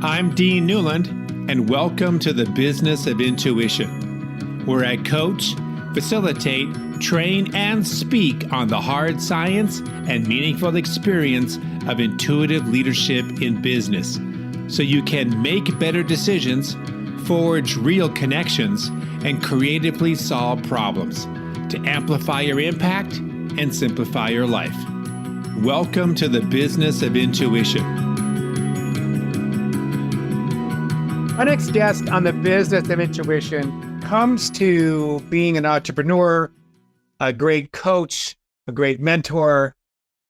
I'm Dean Newland, and welcome to the Business of Intuition, where I coach, facilitate, train, and speak on the hard science and meaningful experience of intuitive leadership in business, so you can make better decisions, forge real connections, and creatively solve problems to amplify your impact and simplify your life. Welcome to the Business of Intuition. Our next guest on the Business of Intuition comes to being an entrepreneur, a great coach, a great mentor,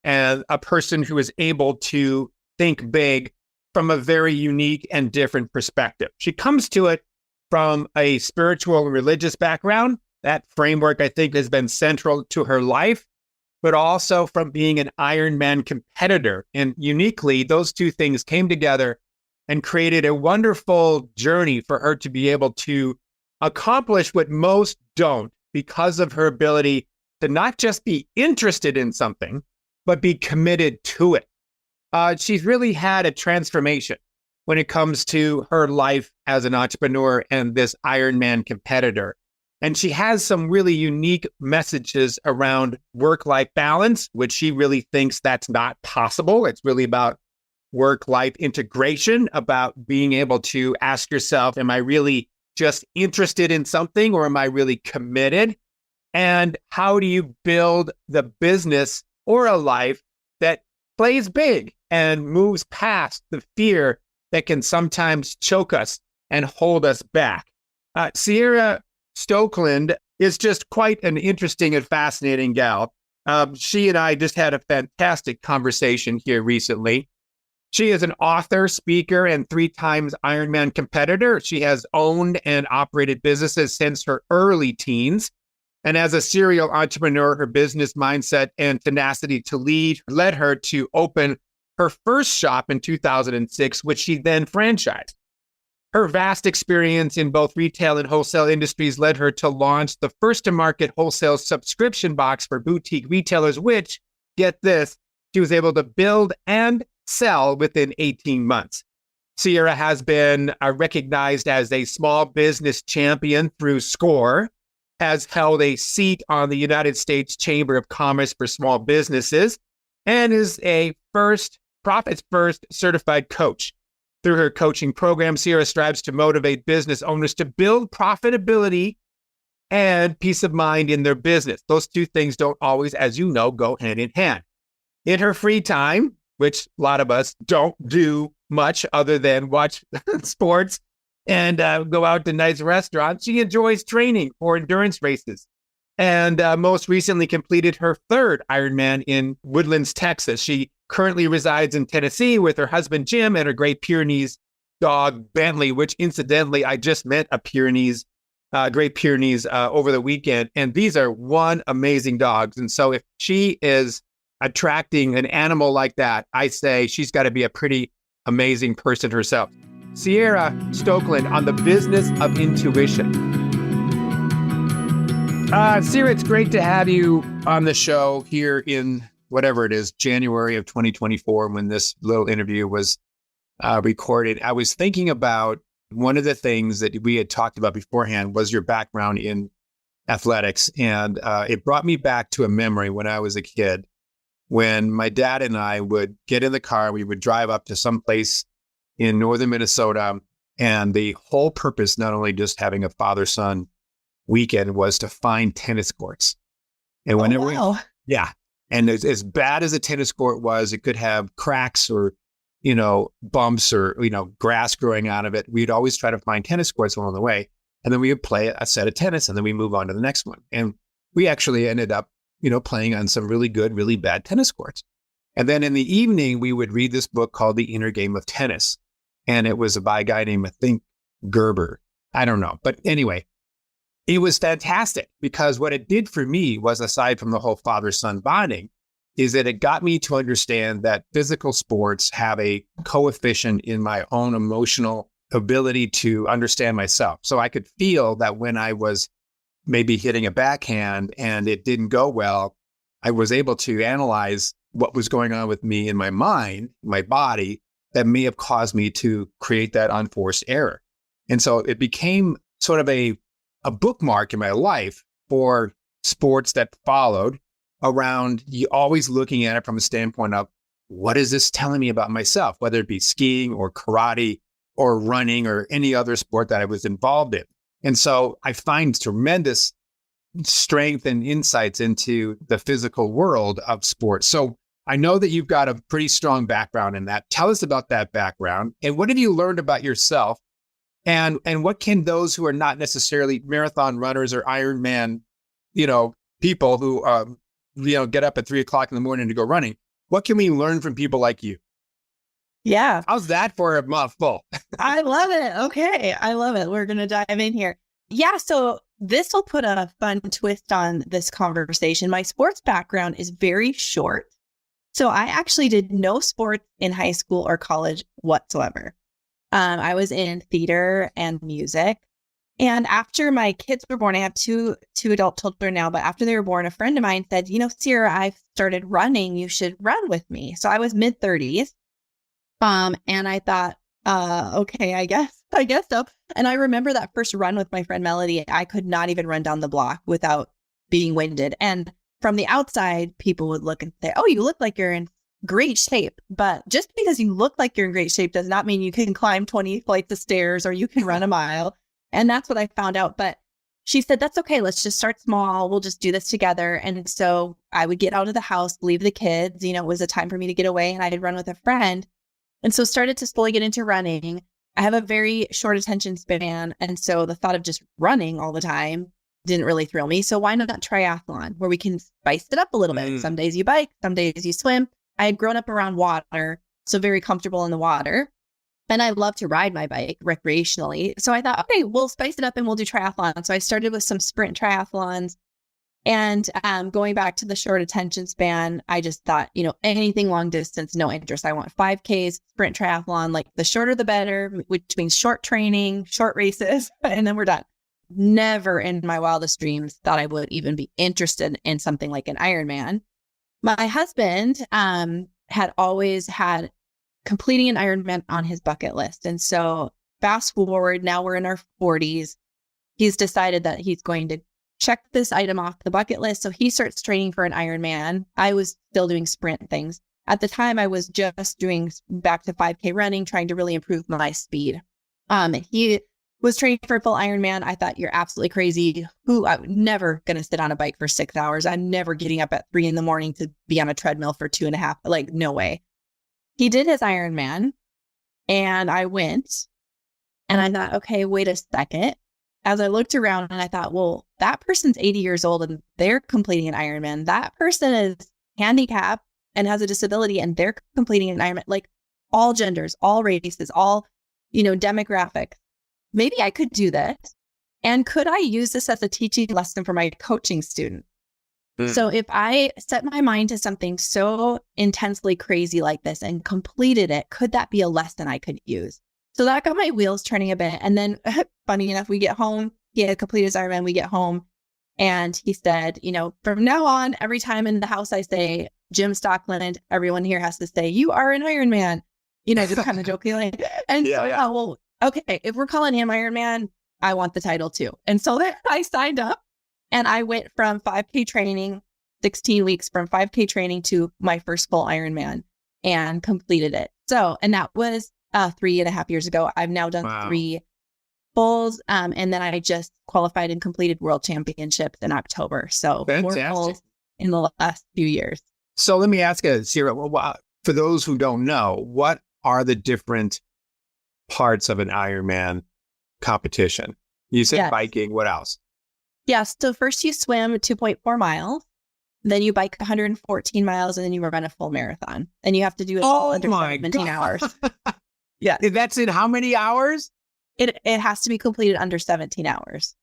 and a person who is able to think big from a very unique and different perspective. She comes to it from a spiritual and religious background. That framework, I think, has been central to her life, but also from being an Ironman competitor. And uniquely, those two things came together and created a wonderful journey for her to be able to accomplish what most don't because of her ability to not just be interested in something, but be committed to it. She's really had a transformation when it comes to her life as an entrepreneur and this Ironman competitor. And she has some really unique messages around work-life balance, which she really thinks that's not possible. It's really about work-life integration, about being able to ask yourself, am I really just interested in something or am I really committed? And how do you build the business or a life that plays big and moves past the fear that can sometimes choke us and hold us back? Ciara Stockeland is just quite an interesting and fascinating gal. She and I just had a fantastic conversation here recently. She is an author, speaker, and 3 times Ironman competitor. She has owned and operated businesses since her early teens. And as a serial entrepreneur, her business mindset and tenacity to lead led her to open her first shop in 2006, which she then franchised. Her vast experience in both retail and wholesale industries led her to launch the first-to-market wholesale subscription box for boutique retailers, which, get this, she was able to build and sell within 18 months. Ciara has been recognized as a small business champion through SCORE, has held a seat on the United States Chamber of Commerce for Small Businesses, and is a Profits First certified coach. Through her coaching program, Ciara strives to motivate business owners to build profitability and peace of mind in their business. Those two things don't always, as you know, go hand in hand. In her free time, which a lot of us don't do much other than watch sports and go out to nice restaurants, she enjoys training for endurance races and most recently completed her 3rd Ironman in Woodlands, Texas. She currently resides in Tennessee with her husband, Jim, and her Great Pyrenees dog, Bentley, which incidentally, I just met a Great Pyrenees over the weekend. And these are one amazing dogs. And so if she is attracting an animal like that, I say she's got to be a pretty amazing person herself. Ciara Stockeland on the Business of Intuition. Ciara, it's great to have you on the show here in whatever it is, January of 2024, when this little interview was recorded. I was thinking about one of the things that we had talked about beforehand was your background in athletics. And it brought me back to a memory when I was a kid, when my dad and I would get in the car, we would drive up to some place in northern Minnesota. And the whole purpose, not only just having a father-son weekend, was to find tennis courts. And whenever yeah. And as bad as a tennis court was, it could have cracks or, bumps or, grass growing out of it. We'd always try to find tennis courts along the way. And then we would play a set of tennis and then we move on to the next one. And we actually ended up playing on some really good, really bad tennis courts. And then in the evening, we would read this book called The Inner Game of Tennis. And it was by a guy named, I think, Gerber. I don't know. But anyway, it was fantastic because what it did for me was, aside from the whole father-son bonding, is that it got me to understand that physical sports have a coefficient in my own emotional ability to understand myself. So I could feel that when I was maybe hitting a backhand and it didn't go well, I was able to analyze what was going on with me in my mind, my body, that may have caused me to create that unforced error. And so it became sort of a bookmark in my life for sports that followed around you always looking at it from a standpoint of what is this telling me about myself, whether it be skiing or karate or running or any other sport that I was involved in. And so I find tremendous strength and insights into the physical world of sports. So I know that you've got a pretty strong background in that. Tell us about that background and what have you learned about yourself? And what can those who are not necessarily marathon runners or Ironman, people who, get up at 3:00 in the morning to go running, what can we learn from people like you? Yeah. How's that for a mouthful? I love it. Okay. I love it. We're going to dive in here. Yeah. So this will put a fun twist on this conversation. My sports background is very short. So I actually did no sports in high school or college whatsoever. I was in theater and music. And after my kids were born, I have two adult children now, but after they were born, a friend of mine said, Ciara, I've started running. You should run with me. So I was mid-30s. And I thought, okay, I guess so. And I remember that first run with my friend Melody, I could not even run down the block without being winded. And from the outside, people would look and say, oh, you look like you're in great shape. But just because you look like you're in great shape does not mean you can climb 20 flights of stairs or you can run a mile. And that's what I found out. But she said, that's okay. Let's just start small. We'll just do this together. And so I would get out of the house, leave the kids. It was a time for me to get away and I'd run with a friend. And so started to slowly get into running. I have a very short attention span. And so the thought of just running all the time didn't really thrill me. So why not triathlon where we can spice it up a little bit? Some days you bike, some days you swim. I had grown up around water, so very comfortable in the water. And I love to ride my bike recreationally. So I thought, okay, we'll spice it up and we'll do triathlon. So I started with some sprint triathlons. And going back to the short attention span, I just thought, anything long distance, no interest. I want 5Ks, sprint triathlon, like the shorter the better, which means short training, short races, and then we're done. Never in my wildest dreams thought I would even be interested in something like an Ironman. My husband had always had completing an Ironman on his bucket list. And so fast forward, now we're in our 40s. He's decided that he's going to check this item off the bucket list. So he starts training for an Ironman. I was still doing sprint things. At the time, I was just doing back to 5K running, trying to really improve my speed. He was training for a full Ironman. I thought, you're absolutely crazy. I'm never going to sit on a bike for 6 hours. I'm never getting up at 3 a.m. to be on a treadmill for 2.5. Like, no way. He did his Ironman and I went and I thought, okay, wait a second. As I looked around and I thought, well, that person's 80 years old and they're completing an Ironman. That person is handicapped and has a disability and they're completing an Ironman. Like all genders, all races, all, demographics. Maybe I could do this. And could I use this as a teaching lesson for my coaching students? So if I set my mind to something so intensely crazy like this and completed it, could that be a lesson I could use? So that got my wheels turning a bit. And then funny enough, we get home, he had completed his Ironman, we get home and he said, from now on, every time in the house I say, Ciara Stockeland, everyone here has to say, you are an Ironman, just kind of jokingly. And so I thought, well, okay, if we're calling him Ironman, I want the title too. And so then I signed up. And I went from 5K training, 16 weeks from 5K training to my first full Ironman and completed it. So, and that was 3.5 years ago. I've now done 3 fulls. And then I just qualified and completed world championships in October. So 4 fulls in the last few years. So let me ask you, Ciara, for those who don't know, what are the different parts of an Ironman competition? You said biking, what else? Yes. So first you swim 2.4 miles, then you bike 114 miles, and then you run a full marathon. And you have to do it all under 17 hours. Yeah. That's in how many hours? It has to be completed under 17 hours.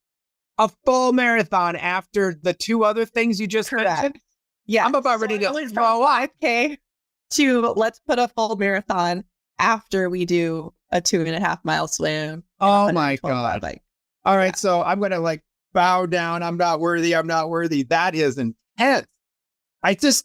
A full marathon after the 2 other things you just mentioned? Yeah. I'm about ready to throw 5K to let's put a full marathon after we do a 2.5 mile swim. Oh my God. Bike. All right. So I'm going to bow down. I'm not worthy. That is intense. I just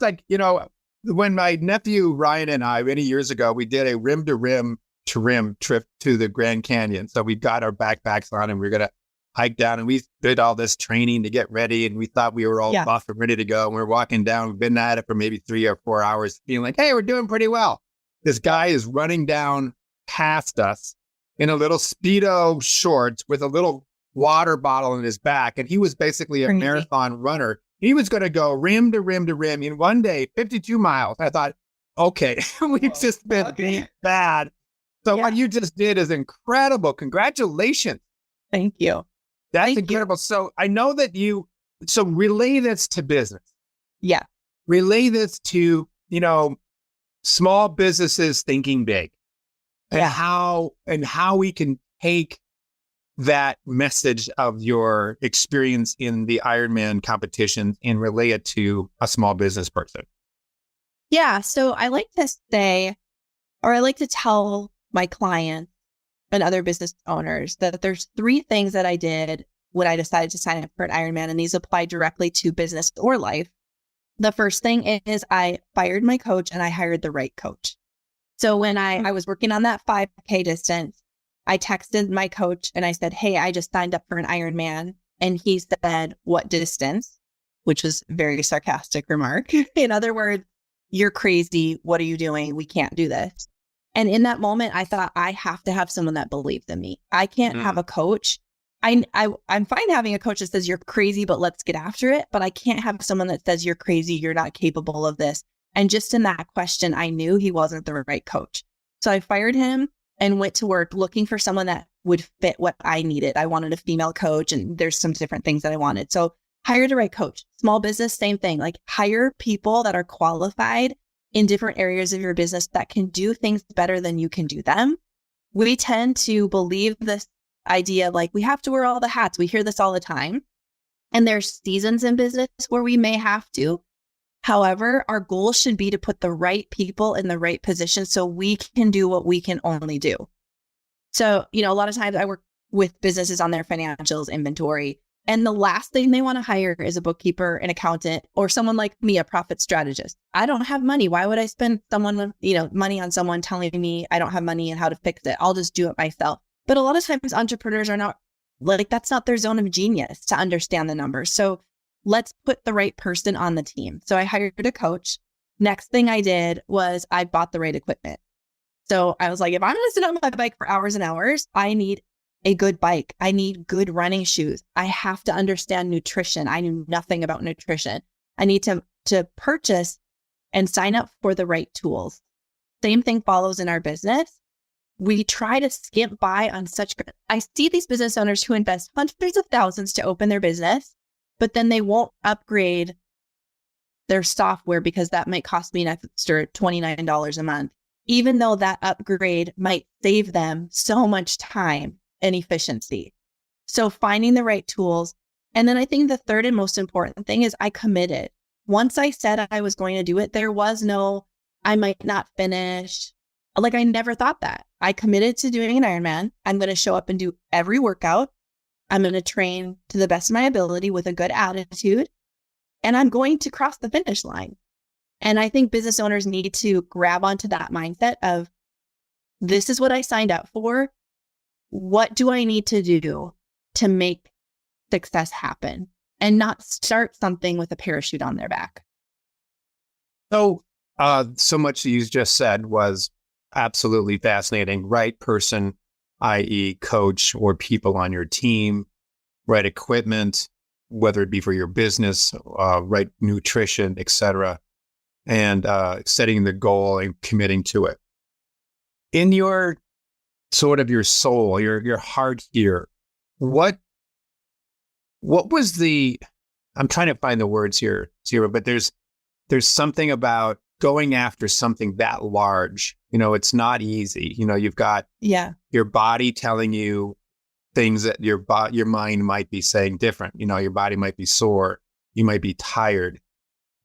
when my nephew Ryan and I, many years ago, we did a rim to rim to rim trip to the Grand Canyon. So we got our backpacks on and we are going to hike down, and we did all this training to get ready. And we thought we were all buff and ready to go. And we're walking down. We've been at it for maybe 3 or 4 hours, feeling like, hey, we're doing pretty well. This guy is running down past us in a little Speedo shorts with a little water bottle in his back. And he was basically a marathon runner. He was going to go rim to rim to rim in one day, 52 miles. I thought, okay, we've just been bad. So what you just did is incredible. Congratulations. Thank you. That's incredible. So I know that so relay this to business. Yeah. Relay this to, small businesses thinking big, and how we can take that message of your experience in the Ironman competition and relay it to a small business person. Yeah. So I like to say, or I like to tell my clients and other business owners that there's 3 things that I did when I decided to sign up for an Ironman, and these apply directly to business or life. The first thing is I fired my coach and I hired the right coach. So when I was working on that 5K distance, I texted my coach and I said, hey, I just signed up for an Ironman. And he said, what distance? Which was a very sarcastic remark. In other words, you're crazy. What are you doing? We can't do this. And in that moment, I thought, I have to have someone that believes in me. I can't have a coach. I'm fine having a coach that says you're crazy, but let's get after it. But I can't have someone that says you're crazy, you're not capable of this. And just in that question, I knew he wasn't the right coach. So I fired him and went to work looking for someone that would fit what I needed. I wanted a female coach, and there's some different things that I wanted. So hired the right coach. Small business, same thing. Like, hire people that are qualified in different areas of your business that can do things better than you can do them. We tend to believe this idea of like, we have to wear all the hats. We hear this all the time. And there's seasons in business where we may have to. However, our goal should be to put the right people in the right position so we can do what we can only do. So, a lot of times I work with businesses on their financials, inventory, and the last thing they want to hire is a bookkeeper, an accountant, or someone like me, a profit strategist. I don't have money. Why would I spend money on someone telling me I don't have money and how to fix it? I'll just do it myself. But a lot of times entrepreneurs are not like, that's not their zone of genius to understand the numbers. So let's put the right person on the team. So I hired a coach. Next thing I did was I bought the right equipment. So I was like, if I'm going to sit on my bike for hours and hours, I need a good bike. I need good running shoes. I have to understand nutrition. I knew nothing about nutrition. I need to purchase and sign up for the right tools. Same thing follows in our business. We try to skimp by on I see these business owners who invest hundreds of thousands to open their business, but then they won't upgrade their software because that might cost me an extra $29 a month, even though that upgrade might save them so much time and efficiency. So finding the right tools. And then I think the third and most important thing is I committed. Once I said I was going to do it, there was no, I might not finish. Like, I never thought that. I committed to doing an Ironman. I'm going to show up and do every workout. I'm going to train to the best of my ability with a good attitude, and I'm going to cross the finish line. And I think business owners need to grab onto that mindset of, this is what I signed up for. What do I need to do to make success happen, and not start something with a parachute on their back? So much you just said was absolutely fascinating. Right person, i.e. coach or people on your team, right equipment, whether it be for your business, right nutrition, etc., and setting the goal and committing to it. In your sort of your soul, your heart here, what was the, I'm trying to find the words here, Ciara, but there's something about going after something that large. It's not easy. You've got your body telling you things that your mind might be saying different. Your body might be sore. You might be tired.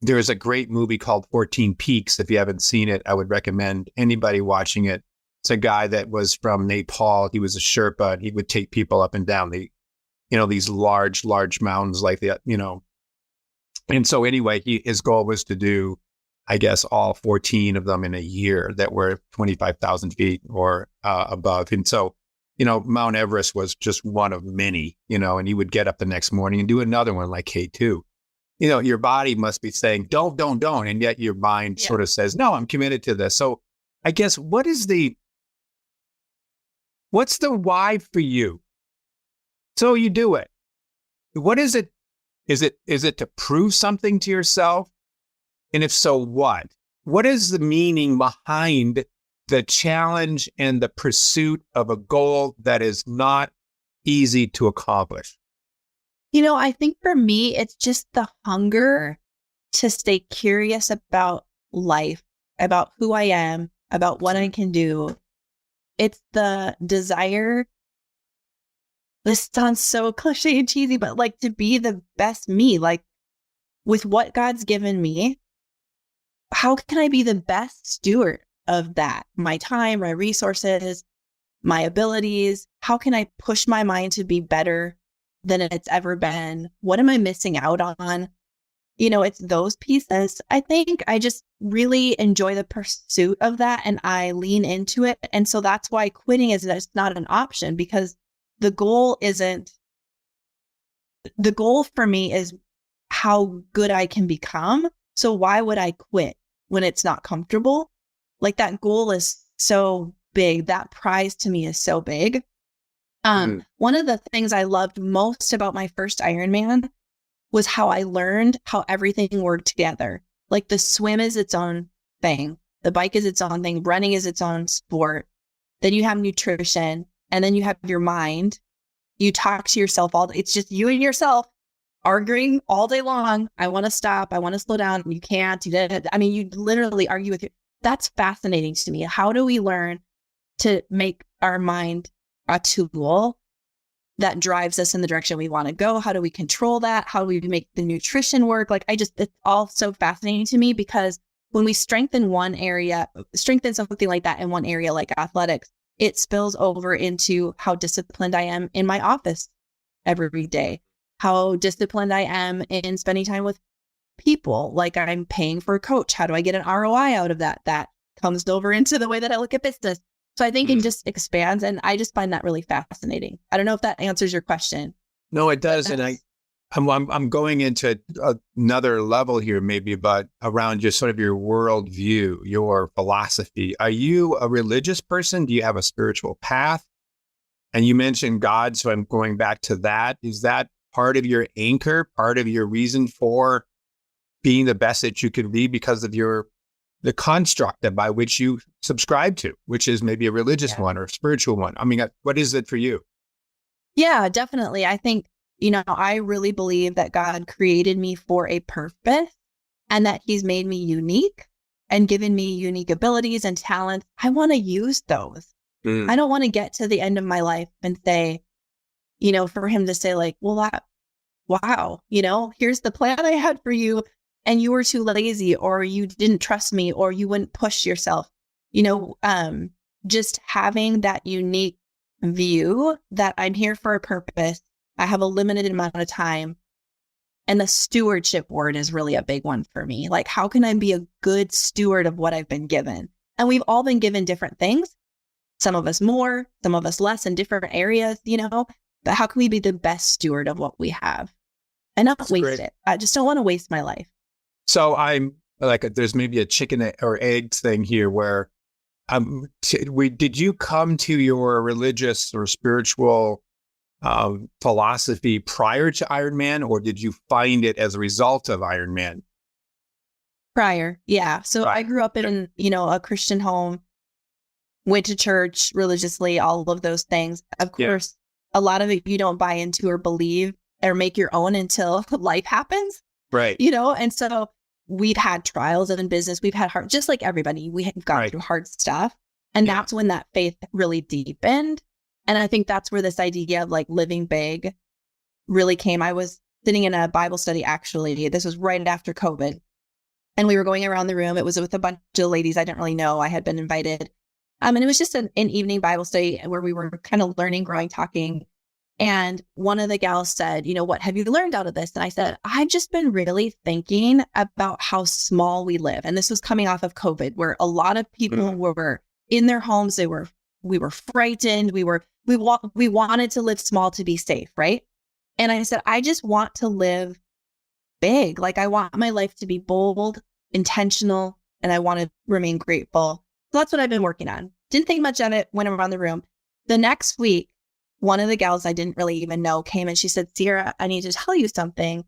There's a great movie called 14 Peaks. If you haven't seen it, I would recommend anybody watching it. It's a guy that was from Nepal. He was a Sherpa, and he would take people up and down these large mountains like that, And so anyway, his goal was to do I guess, all 14 of them in a year that were 25,000 feet or above. And so, Mount Everest was just one of many, and you would get up the next morning and do another one like K2. Your body must be saying, don't. And yet your mind sort of says, no, I'm committed to this. So I guess what's the why for you? So you do it. What is it? Is it to prove something to yourself? And if so, what? What is the meaning behind the challenge and the pursuit of a goal that is not easy to accomplish? I think for me, it's just the hunger to stay curious about life, about who I am, about what I can do. It's the desire. This sounds so cliche and cheesy, but like to be the best me, like with what God's given me, how can I be the best steward of that? My time, my resources, my abilities. How can I push my mind to be better than it's ever been? What am I missing out on? It's those pieces. I think I just really enjoy the pursuit of that and I lean into it. And so that's why quitting is not an option, because the goal for me is how good I can become. So why would I quit when it's not comfortable? Like that goal is so big. That prize to me is so big. One of the things I loved most about my first Ironman was how I learned how everything worked together. Like the swim is its own thing. The bike is its own thing. Running is its own sport. Then you have nutrition, and then you have your mind. You talk to yourself all day. It's just you and yourself arguing all day long. I want to stop. I want to slow down. You can't. You literally argue with you. That's fascinating to me. How do we learn to make our mind a tool that drives us in the direction we want to go? How do we control that? How do we make the nutrition work? It's all so fascinating to me, because when we strengthen something like that in one area, like athletics, it spills over into how disciplined I am in my office every day, how disciplined I am in spending time with people. Like I'm paying for a coach. How do I get an ROI out of that? That comes over into the way that I look at business. So I think it just expands, and I just find that really fascinating. I don't know if that answers your question. No, it does. And I'm going into another level here, maybe, but around just sort of your worldview, your philosophy. Are you a religious person? Do you have a spiritual path? And you mentioned God, so I'm going back to that. Is that part of your anchor, part of your reason for being the best that you can be because of the construct that by which you subscribe to, which is maybe a religious one or a spiritual one? I mean, what is it for you? Yeah, definitely. I think, I really believe that God created me for a purpose and that he's made me unique and given me unique abilities and talents. I want to use those. I don't want to get to the end of my life and say, for him to say like, well, wow, here's the plan I had for you, and you were too lazy, or you didn't trust me, or you wouldn't push yourself. Just having that unique view that I'm here for a purpose. I have a limited amount of time. And the stewardship word is really a big one for me. Like, how can I be a good steward of what I've been given? And we've all been given different things. Some of us more, some of us less in different areas, but how can we be the best steward of what we have and not waste it? I just don't want to waste my life. So I'm like, there's maybe a chicken or eggs thing here where did you come to your religious or spiritual philosophy prior to Ironman, or did you find it as a result of Ironman? Prior. Yeah. So I grew up in, a Christian home, went to church religiously, all of those things. Of course, a lot of it you don't buy into or believe or make your own until life happens. Right. And so we've had trials in business. We've had hard, just like everybody, we have gone through hard stuff. And that's when that faith really deepened. And I think that's where this idea of like living big really came. I was sitting in a Bible study, actually. This was right after COVID. And we were going around the room. It was with a bunch of ladies I didn't really know. I had been invited. And it was just an evening Bible study where we were kind of learning, growing, talking. And one of the gals said, what have you learned out of this? And I said, I've just been really thinking about how small we live. And this was coming off of COVID, where a lot of people were in their homes. We were frightened. We wanted to live small to be safe, right? And I said, I just want to live big. Like, I want my life to be bold, intentional, and I want to remain grateful. So that's what I've been working on. Didn't think much of it, went around the room. The next week, one of the gals I didn't really even know came and she said, Ciara, I need to tell you something.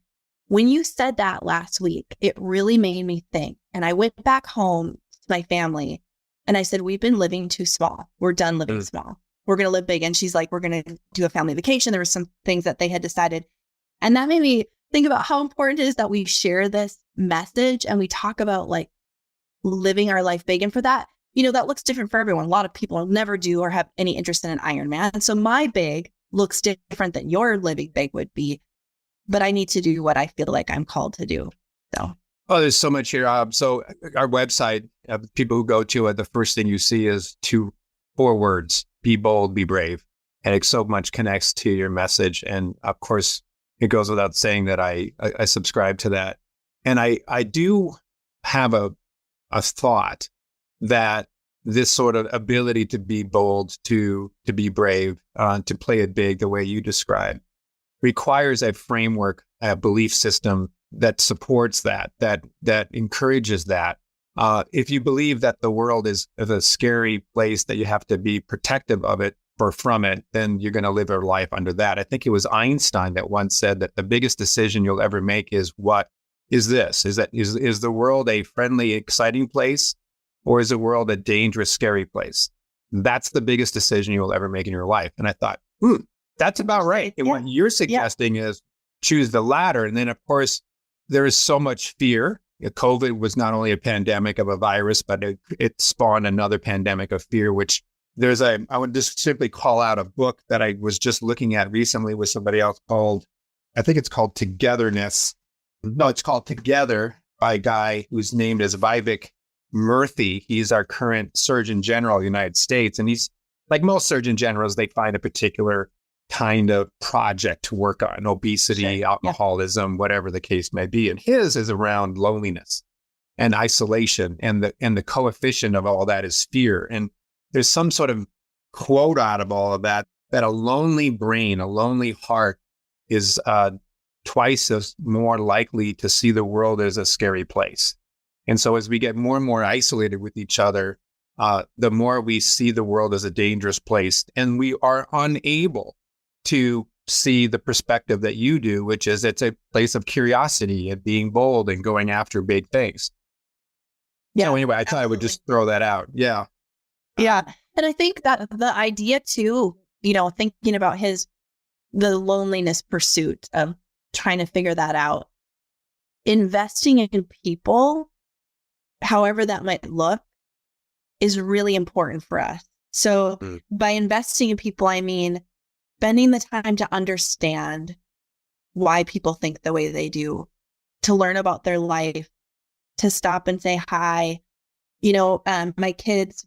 When you said that last week, it really made me think. And I went back home to my family and I said, we've been living too small. We're done living small. We're going to live big. And she's like, we're going to do a family vacation. There were some things that they had decided. And that made me think about how important it is that we share this message and we talk about like living our life big. And for that, that looks different for everyone. A lot of people never do or have any interest in an Ironman. And so my big looks different than your living big would be, but I need to do what I feel like I'm called to do. So. Oh, there's so much here. So our website, people who go to it, the first thing you see is 4 words: be bold, be brave. And it so much connects to your message. And of course, it goes without saying that I subscribe to that. And I do have a thought that this sort of ability to be bold, to be brave, to play it big the way you describe, requires a framework, a belief system that supports that encourages that. If you believe that the world is a scary place, that you have to be protective of it or from it, then you're going to live your life under that. I think it was Einstein that once said that the biggest decision you'll ever make is what is this? Is the world a friendly, exciting place? Or is the world a dangerous, scary place? That's the biggest decision you'll ever make in your life. And I thought, that's about right. And what you're suggesting is choose the latter. And then, of course, there is so much fear. COVID was not only a pandemic of a virus, but it spawned another pandemic of fear, which I would just simply call out a book that I was just looking at recently with somebody else I think it's called Togetherness. No, it's called Together by a guy who's named as Vivek Murthy. He's our current Surgeon General of the United States. And he's like most Surgeon Generals, they find a particular kind of project to work on: obesity, alcoholism, whatever the case may be. And his is around loneliness and isolation. And the coefficient of all that is fear. And there's some sort of quote out of all of that a lonely brain, a lonely heart is twice as more likely to see the world as a scary place. And so as we get more and more isolated with each other, the more we see the world as a dangerous place, and we are unable to see the perspective that you do, which is it's a place of curiosity and being bold and going after big things. Yeah. So anyway, I thought I would just throw that out. Yeah. Yeah. And I think that the idea too, thinking about the loneliness pursuit of trying to figure that out, investing in people, however that might look, is really important for us. So by investing in people, I mean spending the time to understand why people think the way they do, to learn about their life, to stop and say hi. My kids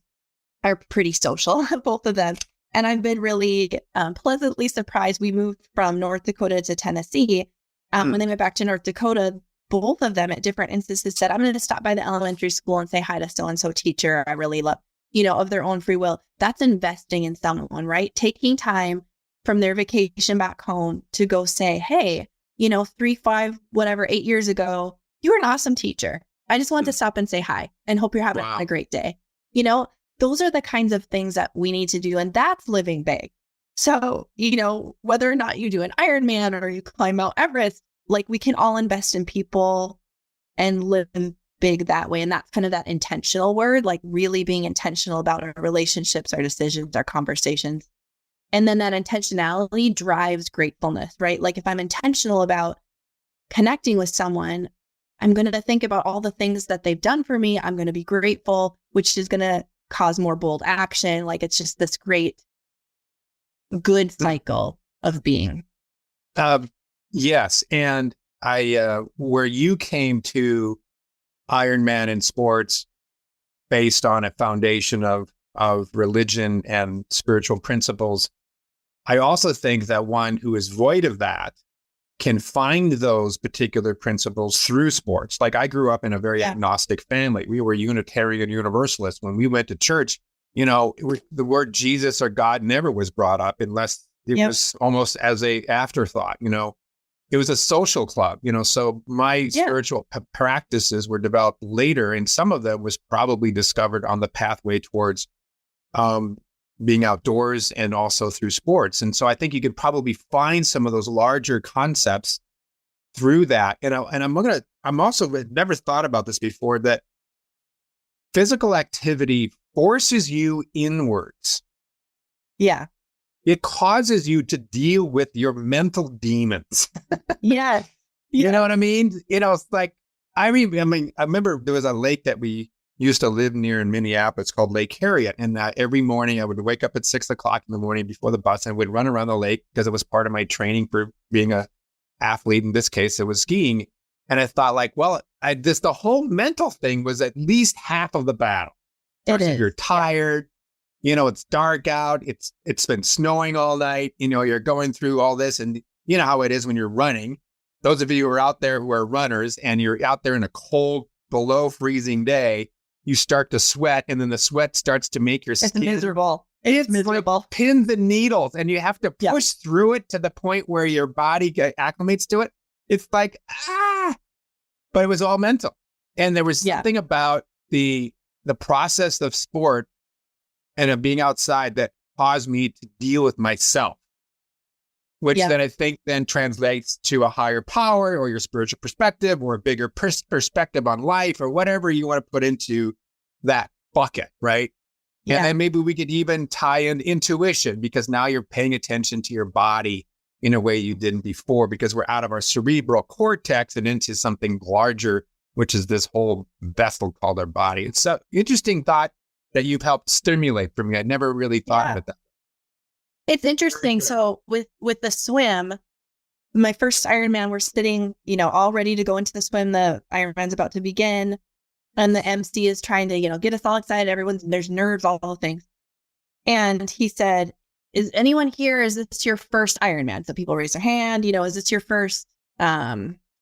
are pretty social, both of them. And I've been really pleasantly surprised. We moved from North Dakota to Tennessee. When they went back to North Dakota, both of them at different instances said, I'm going to stop by the elementary school and say hi to so-and-so teacher I really love, of their own free will. That's investing in someone, right? Taking time from their vacation back home to go say, hey, 3, 5, whatever, 8 years ago, you were an awesome teacher. I just wanted to stop and say hi and hope you're having a great day. Those are the kinds of things that we need to do. And that's living big. So, whether or not you do an Ironman or you climb Mount Everest, like we can all invest in people and live big that way. And that's kind of that intentional word, like really being intentional about our relationships, our decisions, our conversations. And then that intentionality drives gratefulness, right? Like if I'm intentional about connecting with someone, I'm going to think about all the things that they've done for me. I'm going to be grateful, which is going to cause more bold action. Like it's just this great, good cycle of being. Yes. And where you came to Ironman in sports based on a foundation of religion and spiritual principles, I also think that one who is void of that can find those particular principles through sports. Like I grew up in a very agnostic family. We were Unitarian Universalists. When we went to church, the word Jesus or God never was brought up unless it was almost as a afterthought. It was a social club, so my spiritual practices were developed later, and some of them was probably discovered on the pathway towards being outdoors and also through sports. And so I think you could probably find some of those larger concepts through that. I'm also never thought about this before, that physical activity forces you inwards. Yeah. It causes you to deal with your mental demons. Yeah. You know what I mean? It's like, I remember there was a lake that we used to live near in Minneapolis called Lake Harriet. And every morning I would wake up at 6 o'clock in the morning before the bus and would run around the lake because it was part of my training for being a athlete. In this case, it was skiing. And I thought the whole mental thing was at least half of the battle. It is. You're tired, it's dark out. It's been snowing all night. You're going through all this, and you know how it is when you're running. Those of you who are out there who are runners and you're out there in a cold, below freezing day, you start to sweat, and then the sweat starts to make your skin miserable. It's miserable. Like pins and needles, and you have to push through it to the point where your body acclimates to it. It's like, but it was all mental. And there was something about the process of sport and of being outside that caused me to deal with myself, which then I think then translates to a higher power or your spiritual perspective or a bigger perspective on life or whatever you want to put into that bucket, right? Yeah. And then maybe we could even tie in intuition, because now you're paying attention to your body in a way you didn't before, because we're out of our cerebral cortex and into something larger, which is this whole vessel called our body. It's an interesting thought that you've helped stimulate for me. I'd never really thought of it that way. It's interesting. So with the swim, my first Ironman, we're sitting, all ready to go into the swim. The Ironman's about to begin, and the MC is trying to, get us all excited. There's nerves, all the things. And he said, is anyone here, is this your first Ironman? So people raise their hand, is this your first,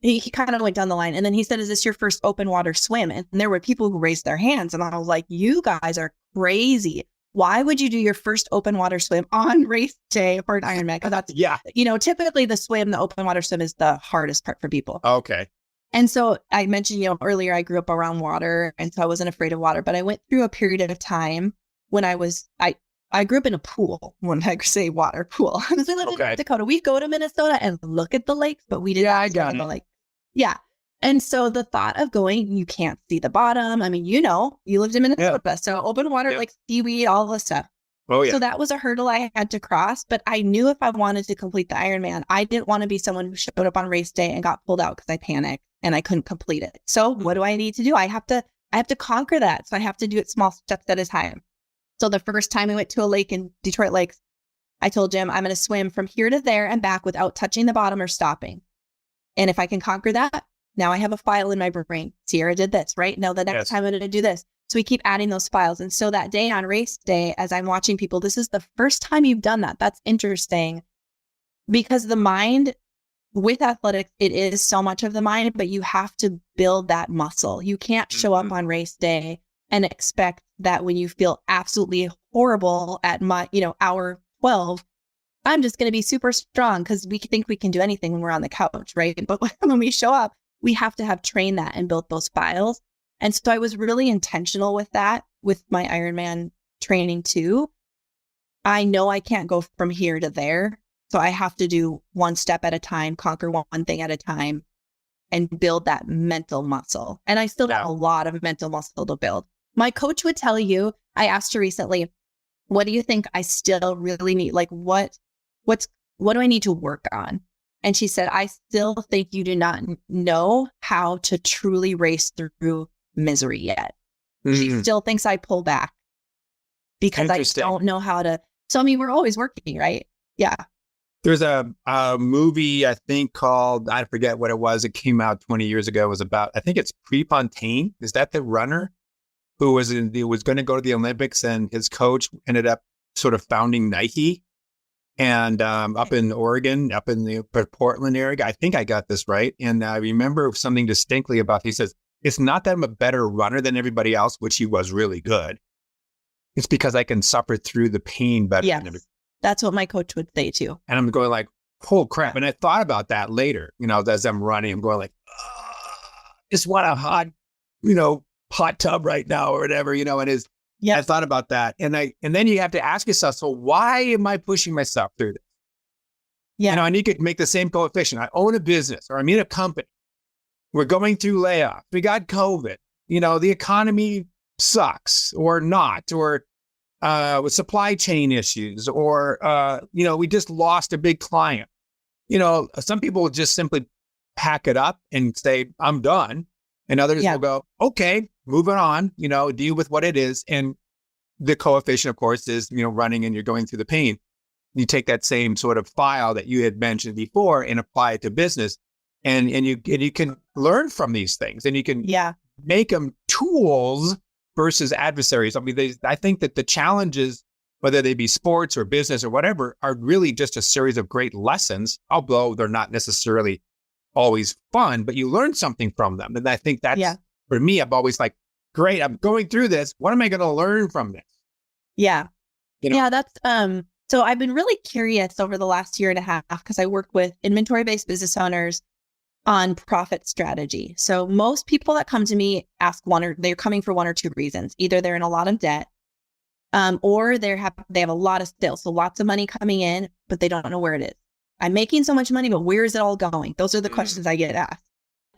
he kind of went down the line. And then he said, is this your first open water swim? And there were people who raised their hands. And I was like, you guys are crazy. Why would you do your first open water swim on race day for an Ironman? Because that's, typically the open water swim is the hardest part for people. Okay. And so I mentioned, earlier, I grew up around water, and so I wasn't afraid of water, but I went through a period of time when I grew up in a pool. When I say water, pool. I lived in North Dakota. We go to Minnesota and look at the lakes, but we didn't. I got it. Lake. Yeah. And so the thought of going, you can't see the bottom. I mean, you lived in Minnesota, so open water, like seaweed, all the stuff. Oh, yeah. So that was a hurdle I had to cross, but I knew if I wanted to complete the Ironman, I didn't want to be someone who showed up on race day and got pulled out because I panicked and I couldn't complete it. So what do I need to do? I have to conquer that. So I have to do it small steps at a time. So the first time I went to a lake in Detroit Lakes, I told Jim, I'm going to swim from here to there and back without touching the bottom or stopping. And if I can conquer that, now I have a file in my brain. Ciara did this, right? Now the next time I'm going to do this. So we keep adding those files. And so that day on race day, as I'm watching people, this is the first time you've done that. That's interesting, because the mind with athletics, it is so much of the mind, but you have to build that muscle. You can't show up on race day and expect that when you feel absolutely horrible at hour 12, I'm just going to be super strong, because we think we can do anything when we're on the couch, right? But when we show up, we have to have trained that and built those files. And so I was really intentional with that, with my Ironman training too. I know I can't go from here to there. So I have to do one step at a time, conquer one thing at a time, and build that mental muscle. And I still have a lot of mental muscle to build. My coach would tell you, I asked her recently, what do you think I still really need? Like what do I need to work on? And she said, I still think you do not know how to truly race through misery yet. She still thinks I pull back because I don't know how to. So, I mean, we're always working, right? Yeah. There's a movie, I think, called, I forget what it was. It came out 20 years ago. It was about, I think it's Prefontaine. Is that the runner who was going to go to the Olympics, and his coach ended up sort of founding Nike? and up in Oregon, up in the Portland area. I think I got this right. And I remember something distinctly about, he says, it's not that I'm a better runner than everybody else, which he was really good. It's because I can suffer through the pain better than everybody. That's what my coach would say too. And I'm going like, oh crap. And I thought about that later, as I'm running, I'm going like, just want a hot, hot tub right now or whatever, I thought about that. And then you have to ask yourself, so why am I pushing myself through this? Yeah. And you could make the same coefficient. I own a business or I'm in a company. We're going through layoffs. We got COVID. The economy sucks or not, or with supply chain issues, or, we just lost a big client. Some people will just simply pack it up and say, I'm done. And others will go, okay, moving on, deal with what it is. And the coefficient, of course, is, running and you're going through the pain. You take that same sort of file that you had mentioned before and apply it to business. And you can learn from these things and you can make them tools versus adversaries. I mean, I think that the challenges, whether they be sports or business or whatever, are really just a series of great lessons, although they're not necessarily always fun, but you learn something from them. And I think that's, for me, I'm always like, great, I'm going through this. What am I going to learn from this? Yeah. Yeah, that's, so I've been really curious over the last year and a half because I work with inventory-based business owners on profit strategy. So most people that come to me they're coming for one or two reasons. Either they're in a lot of debt, or they have a lot of sales. So lots of money coming in, but they don't know where it is. I'm making so much money, but where is it all going? Those are the questions I get asked.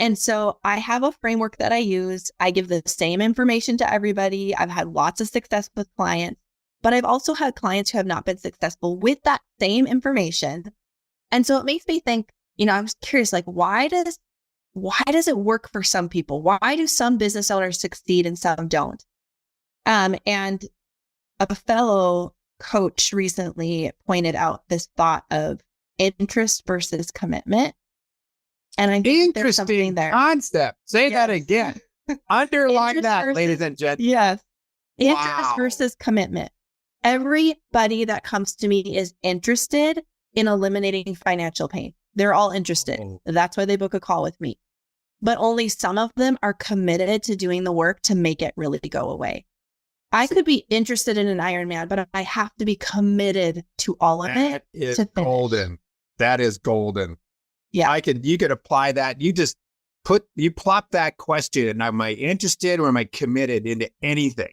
And so I have a framework that I use. I give the same information to everybody. I've had lots of success with clients, but I've also had clients who have not been successful with that same information. And so it makes me think, I was curious, like, why does it work for some people? Why do some business owners succeed and some don't? And a fellow coach recently pointed out this thought of interest versus commitment. And I think there's something there. Concept. Say that again. Underline that, ladies and gentlemen. Yes. Interest versus commitment. Everybody that comes to me is interested in eliminating financial pain. They're all interested. That's why they book a call with me. But only some of them are committed to doing the work to make it really go away. I could be interested in an Ironman, but I have to be committed to all of it. That is golden. That is golden. Yeah. You could apply that. You plop that question. Am I interested or am I committed into anything?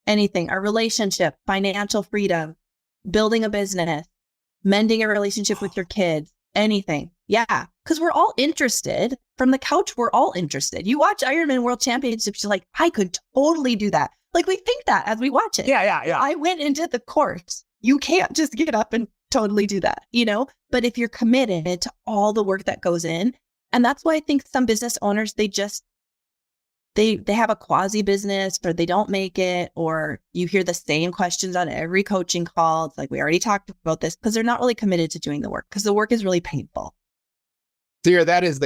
Anything. A relationship, financial freedom, building a business, mending a relationship with your kids, anything. Yeah. Because we're all interested. From the couch, we're all interested. You watch Ironman World Championships, you're like, I could totally do that. Like, we think that as we watch it. Yeah. I went into the course. You can't just get up and totally do that, But if you're committed to all the work that goes in, and that's why I think some business owners, they have a quasi business or they don't make it, or you hear the same questions on every coaching call. It's like, we already talked about this, because they're not really committed to doing the work, because the work is really painful. Ciara, that is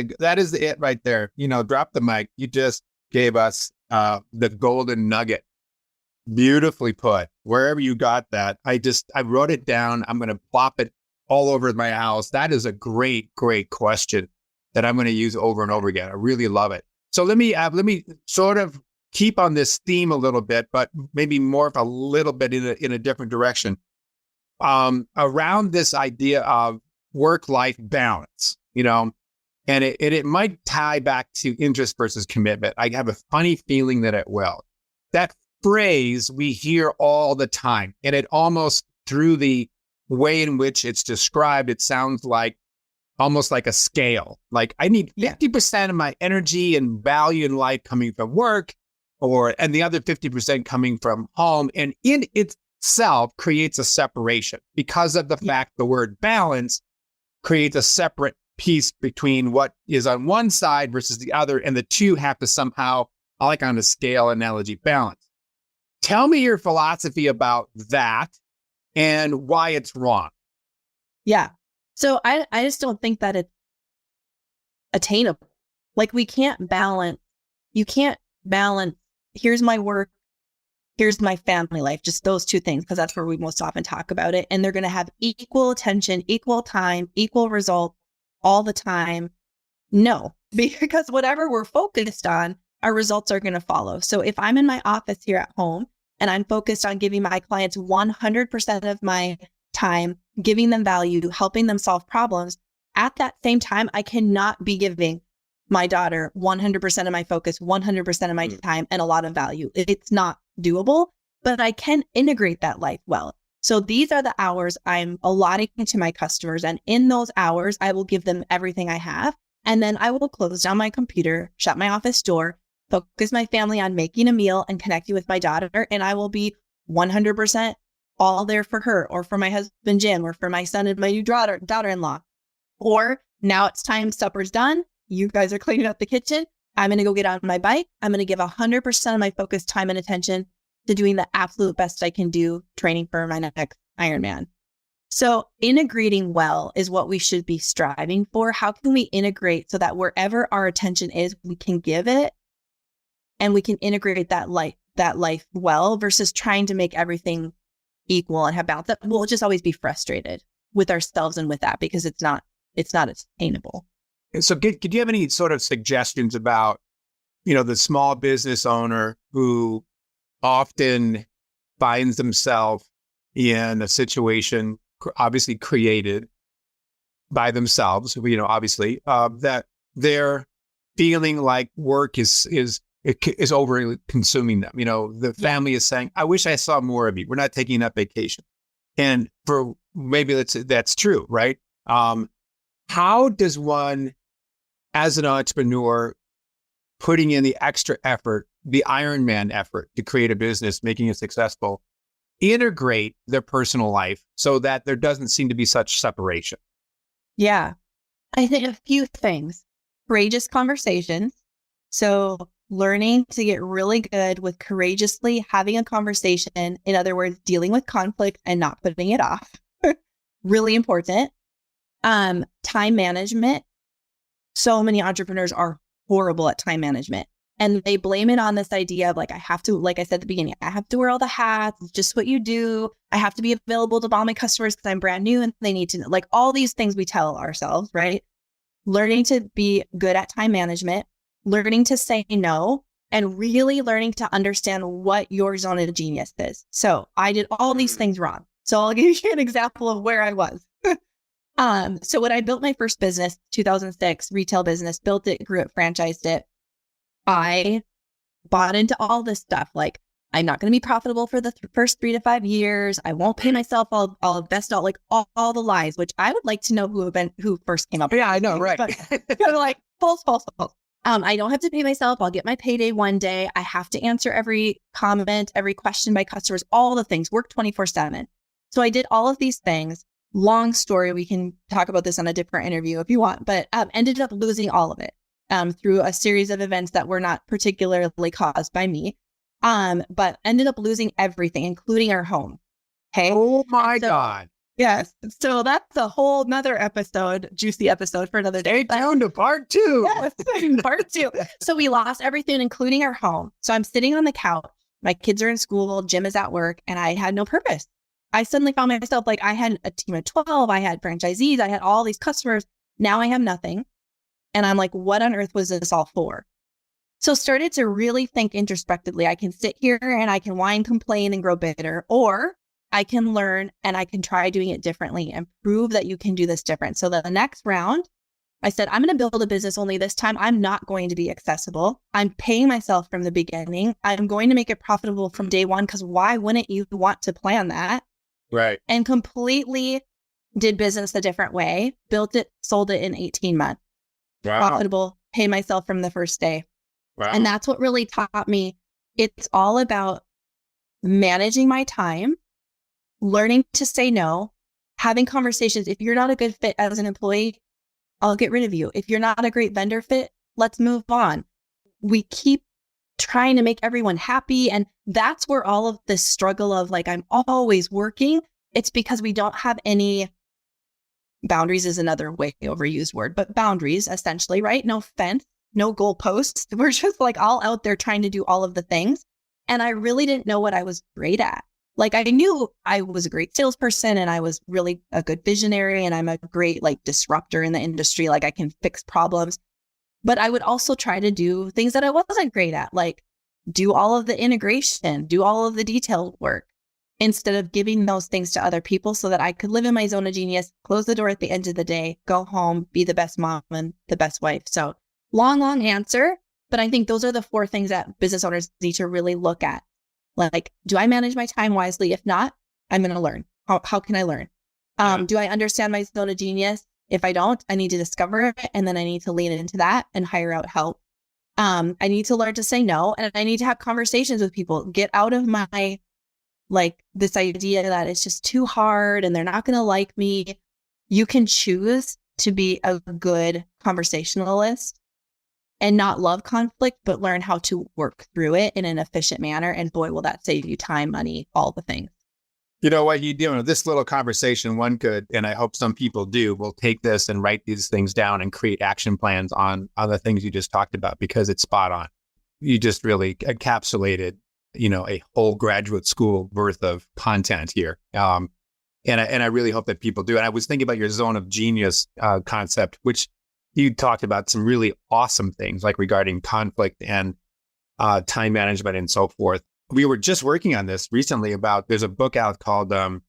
it right there. Drop the mic. You just gave us the golden nugget. Beautifully put. Wherever you got that, I wrote it down. I'm going to plop it all over my house. That is a great, great question that I'm going to use over and over again. I really love it. So let me sort of keep on this theme a little bit, but maybe morph a little bit in a different direction. Around this idea of work-life balance, and it might tie back to interest versus commitment. I have a funny feeling that it will. That phrase we hear all the time, and it almost, through the way in which it's described, it sounds like almost like a scale. Like, I need 50% of my energy and value in life coming from work, and the other 50% coming from home. And in itself creates a separation because of the fact the word balance creates a separate piece between what is on one side versus the other. And the two have to somehow, I like on a scale analogy, balance. Tell me your philosophy about that and why it's wrong. Yeah. So I just don't think that it's attainable. Like, you can't balance, here's my work, here's my family life, just those two things, because that's where we most often talk about it. And they're going to have equal attention, equal time, equal result all the time. No, because whatever we're focused on, our results are going to follow. So if I'm in my office here at home and I'm focused on giving my clients 100% of my time, giving them value, helping them solve problems, at that same time, I cannot be giving my daughter 100% of my focus, 100% of my time, and a lot of value. It's not doable, but I can integrate that life well. So these are the hours I'm allotting to my customers. And in those hours, I will give them everything I have. And then I will close down my computer, shut my office door, focus my family on making a meal and connecting with my daughter. And I will be 100% all there for her, or for my husband, Jim, or for my son and my new daughter-in-law. Or now it's time, supper's done. You guys are cleaning up the kitchen. I'm going to go get on my bike. I'm going to give 100% of my focus, time, and attention to doing the absolute best I can do, training for my next Ironman. So integrating well is what we should be striving for. How can we integrate so that wherever our attention is, we can give it and we can integrate that life well, versus trying to make everything equal and have balance. That we'll just always be frustrated with ourselves and with that, because it's not attainable. So could you have any sort of suggestions about, the small business owner who often finds themselves in a situation obviously created by themselves, obviously, that they're feeling like work is over consuming them. The family is saying, I wish I saw more of you. We're not taking enough vacation. And for maybe that's true, right? How does one, as an entrepreneur, putting in the extra effort, the Ironman effort to create a business, making it successful, integrate their personal life so that there doesn't seem to be such separation? Yeah, I think a few things. Courageous conversations. So learning to get really good with courageously having a conversation. In other words, dealing with conflict and not putting it off. Really important. Time management. So many entrepreneurs are horrible at time management, and they blame it on this idea of like, I have to, like I said at the beginning, I have to wear all the hats. It's just what you do. I have to be available to all my customers because I'm brand new and they need to know, like all these things we tell ourselves, right? Learning to be good at time management, learning to say no, and really learning to understand what your zone of genius is. So I did all these things wrong. So I'll give you an example of where I was. So when I built my first business, 2006, retail business, built it, grew it, franchised it, I bought into all this stuff. Like, I'm not going to be profitable for the first 3 to 5 years. I won't pay myself. I'll invest all all the lies, which I would like to know who first came up with. Yeah, I know, right. Like false. I don't have to pay myself. I'll get my payday one day. I have to answer every comment, every question by customers, all the things, work 24/7. So I did all of these things. Long story. We can talk about this on a different interview if you want, but ended up losing all of it through a series of events that were not particularly caused by me, but ended up losing everything, including our home. Okay. Oh my God. Yes. So that's a whole nother episode, juicy episode for another day. Stay tuned to part 2. Yes, part 2. So we lost everything, including our home. So I'm sitting on the couch. My kids are in school. Jim is at work, and I had no purpose. I suddenly found myself like I had a team of 12. I had franchisees. I had all these customers. Now I have nothing. And I'm like, what on earth was this all for? So started to really think introspectively. I can sit here and I can whine, complain, and grow bitter, or I can learn and I can try doing it differently and prove that you can do this different. So the next round, I said, I'm going to build a business, only this time I'm not going to be accessible. I'm paying myself from the beginning. I'm going to make it profitable from day one, because why wouldn't you want to plan that? Right. And completely did business a different way, built it, sold it in 18 months. Wow. Profitable, pay myself from the first day. Wow. And that's what really taught me. It's all about managing my time, learning to say no, having conversations. If you're not a good fit as an employee, I'll get rid of you. If you're not a great vendor fit, let's move on. We keep trying to make everyone happy. And that's where all of this struggle of like, I'm always working. It's because we don't have any boundaries, is another way overused word, but boundaries essentially, right? No fence, no goalposts. We're just like all out there trying to do all of the things. And I really didn't know what I was great at. Like I knew I was a great salesperson and I was really a good visionary and I'm a great like disruptor in the industry. Like I can fix problems, but I would also try to do things that I wasn't great at, like do all of the integration, do all of the detailed work instead of giving those things to other people so that I could live in my zone of genius, close the door at the end of the day, go home, be the best mom and the best wife. So long answer, but I think those are the 4 things that business owners need to really look at. Like, do I manage my time wisely? If not, I'm going to learn. How can I learn? Do I understand my zone of genius? If I don't, I need to discover it. And then I need to lean into that and hire out help. I need to learn to say no. And I need to have conversations with people, get out of my, like this idea that it's just too hard and they're not going to like me. You can choose to be a good conversationalist and not love conflict, but learn how to work through it in an efficient manner. And boy, will that save you time, money, all the things. You know what, this little conversation, one could, and I hope some people do, will take this and write these things down and create action plans on the things you just talked about, because it's spot on. You just really encapsulated, a whole graduate school worth of content here. And I really hope that people do. And I was thinking about your zone of genius concept, which you talked about some really awesome things like regarding conflict and time management and so forth. We were just working on this recently there's a book out called, I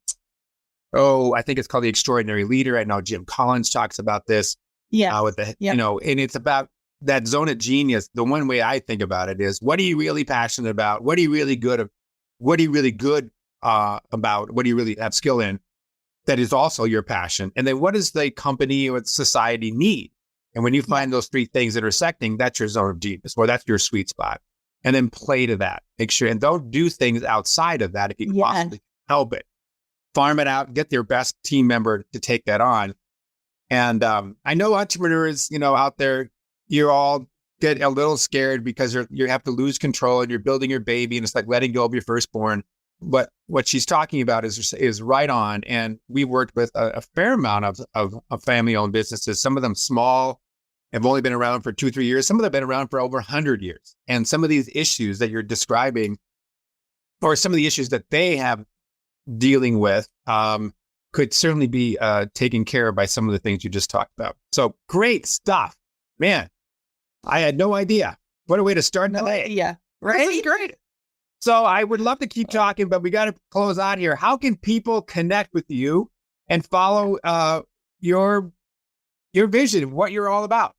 think it's called The Extraordinary Leader. I know Jim Collins talks about this. Yeah. And it's about that zone of genius. The one way I think about it is, what are you really passionate about? What are you really good at? What are you really good about? What do you really have skill in? That is also your passion. And then what does the company or society need? And when you find those 3 things intersecting, that's your zone of genius, or that's your sweet spot. And then play to that. Make sure, and don't do things outside of that if you possibly help it. Farm it out, get your best team member to take that on. And I know entrepreneurs, out there, you all get a little scared because you have to lose control and you're building your baby and it's like letting go of your firstborn. But what she's talking about is right on. And we worked with a fair amount of family-owned businesses, some of them small, have only been around for 2-3 years. Some of them have been around for over 100 years. And some of these issues that you're describing, or some of the issues that they have dealing with, could certainly be taken care of by some of the things you just talked about. So great stuff, man. I had no idea. What a way to start the day. Yeah, right. This is great. So I would love to keep talking, but we got to close out here. How can people connect with you and follow your vision, what you're all about?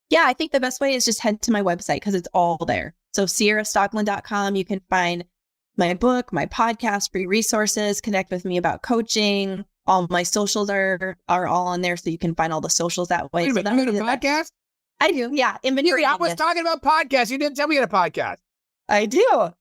Yeah, I think the best way is just head to my website because it's all there. So ciarastockeland.com, you can find my book, my podcast, free resources, connect with me about coaching. All my socials are all on there, so you can find all the socials that way. Wait a minute, you have a podcast? I do, yeah. Inventory. I was talking about podcasts. You didn't tell me you had a podcast. I do. All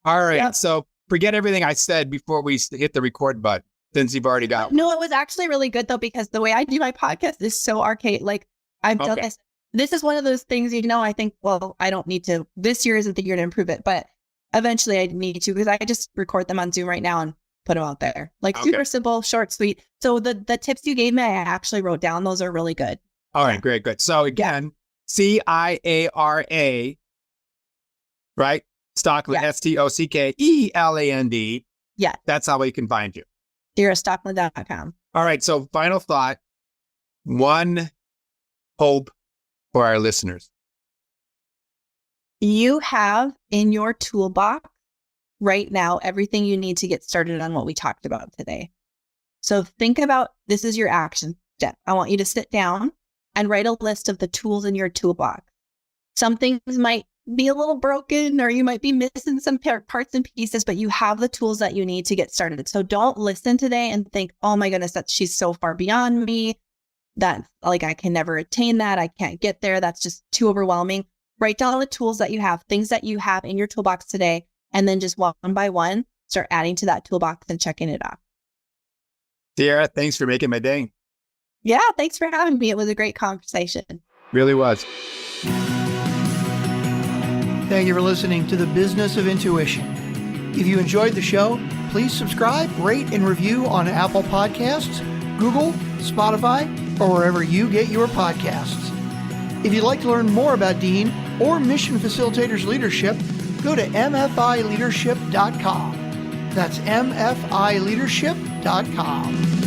right. Yep. So forget everything I said before we hit the record button, since you've already got one. No, it was actually really good though, because the way I do my podcast is so archaic. Like I've done this. This is one of those things, I think, well, I don't need to, this year isn't the year to improve it, but eventually I need to, because I just record them on Zoom right now and put them out there. Like super simple, short, sweet. So the tips you gave me, I actually wrote down. Those are really good. All right, great, good. So again, Ciara, right? Stockeland, Stockeland. Yeah. That's how we can find you. CiaraStockeland.com. All right. So final thought, one hope for our listeners. You have in your toolbox right now everything you need to get started on what we talked about today. So think about, this is your action step. I want you to sit down and write a list of the tools in your toolbox. Some things might be a little broken, or you might be missing some parts and pieces, but you have the tools that you need to get started. So don't listen today and think, oh my goodness, she's so far beyond me. That like, I can never attain that. I can't get there. That's just too overwhelming. Write down the tools that you have, things that you have in your toolbox today, and then just one by one, start adding to that toolbox and checking it off. Ciara, thanks for making my day. Yeah, thanks for having me. It was a great conversation. Really was. Thank you for listening to The Business of Intuition. If you enjoyed the show, please subscribe, rate, and review on Apple Podcasts, Google, Spotify, or wherever you get your podcasts. If you'd like to learn more about Dean or Mission Facilitators Leadership, go to mfileadership.com. That's mfileadership.com.